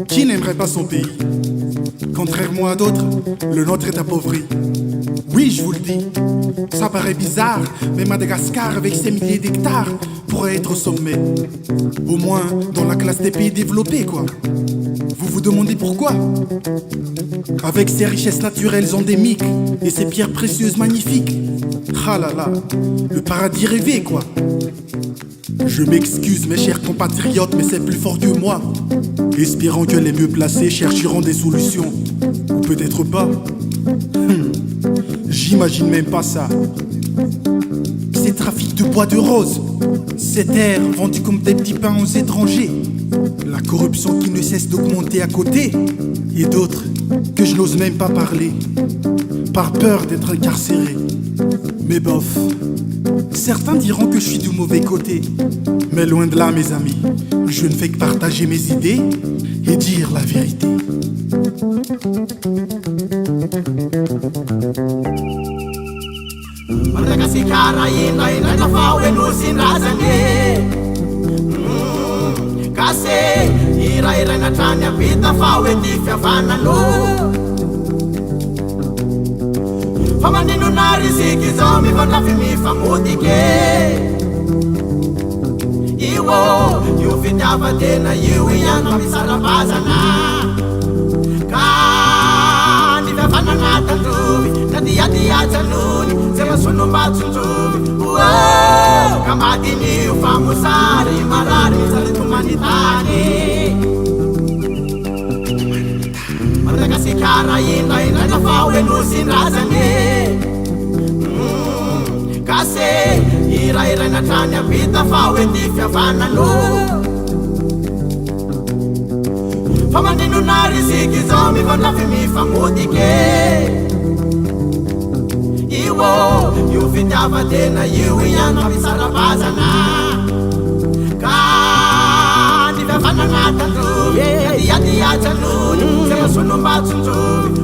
Qui n'aimerait pas son pays? Contrairement à d'autres, le nôtre est appauvri. Oui, je vous le dis, ça paraît bizarre, mais Madagascar, avec ses milliers d'hectares, pourrait être au sommet. Au moins dans la classe des pays développés, quoi. Vous vous demandez pourquoi? Avec ses richesses naturelles endémiques et ses pierres précieuses magnifiques. Ah là là, le paradis rêvé, quoi. Je m'excuse mes chers compatriotes, mais c'est plus fort que moi. Espérant que les mieux placés chercheront des solutions. Ou peut-être pas. J'imagine même pas ça. Ces trafics de bois de rose, ces terres vendues comme des petits pains aux étrangers, la corruption qui ne cesse d'augmenter à côté, et d'autres que je n'ose même pas parler, par peur d'être incarcéré. Mais bof, certains diront que je suis du mauvais côté, mais loin de là mes amis, je ne fais que partager mes idées et dire la vérité. Madagasikara indra nafa enosi ndrazane Kase ira natrany apita fa oety fiavanano Fa manino na riziky zao mivandravy mifamodike Io fitiavatena io ihany misarabazana Ka ny fiavanana tandrovy na diadiajanony zay masonombatsonjovy Ka madinio famosary marary misaly tomanitany Madagasikara indra nafa oenosy ndrazane Kase ira natrany apita fa oety fiavanano Fa manino na riziky zao mivandravy mifamodike Io fitiavatena io ihany misarabazana Ka ny fiavanana tandrovy diadiajanony zay masonombatsonjovy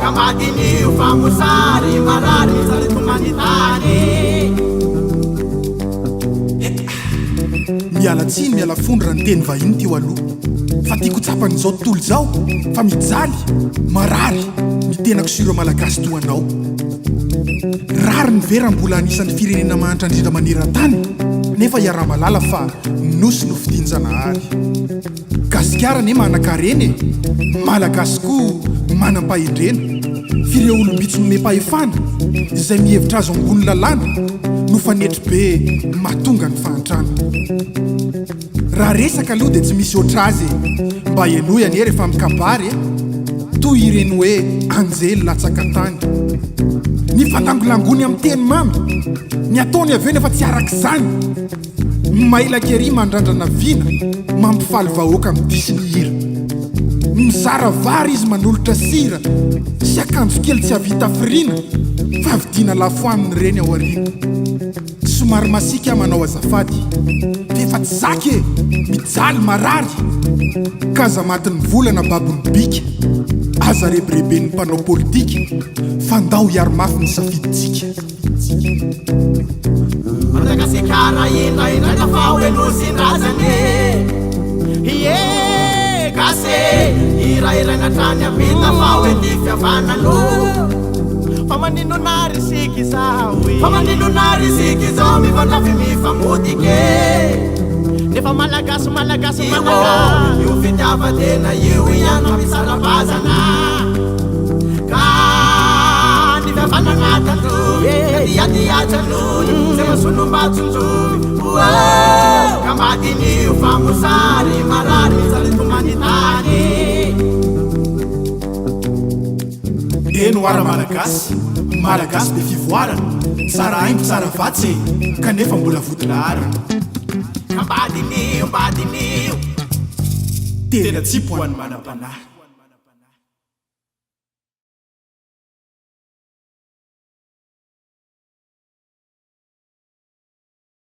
Ka madinio famosary marary misaly tomanitany Miala tsiny miala fondro raha ny teny vahiny teo aloha fa tiako tsapan'izao tontolo zao fa mijaly marary mitenako sura malagasy toa anao rary ny vera mbola anisan'ny firenena mahantra indrindra maneran-tany nefa iara-malala fa nosy no fitinjanahary gasikara ne manan-kareny malagasy koa manam-pahindrena fireo olombitso nomem-pahefana izay mihevitra azo ambony lalàna no fanetry be mahatonga ny fahantrana raha resaka aloha dia tsy misy oatra azy mba enoy anie rehefa mikabary toy ireny hoe anjely latsaka tany ny fandangolangony amin'ny teny mamy ny ataony aveo nefa tsy arak'izany mailakery mandrandrana vina mampifaly vahoaka amin'ny disiny hira mizara vary izy manolotra sira sy akanjo kely tsy havita firina fa vidiana lafo aminy reny ao arina somary masika manao azafady fefa tsy zaky mijaly marary kaza matin'ny volana babony bika aza rebireben'ny mpanao politika fandao iaromafy ny safiditsika Madagasikara indra nafa oenosy ndrazane Kase ira natrany apita fa oety fiavanano Fa manino na riziky zao mivandravy mifamodike Nefa malagasy Io fitiavatena io ihany misarabazana Ka ny fiavanana tandrovy diadiajanony zay masonombatsonjovy Ka madinio famosary marary misaly tomanitany eno ara malagasy be fivoarana tsara haingo tsara vatsy kanefa mbola votonaharana Ka mbadinio tena tsy poan'ny manam-panahy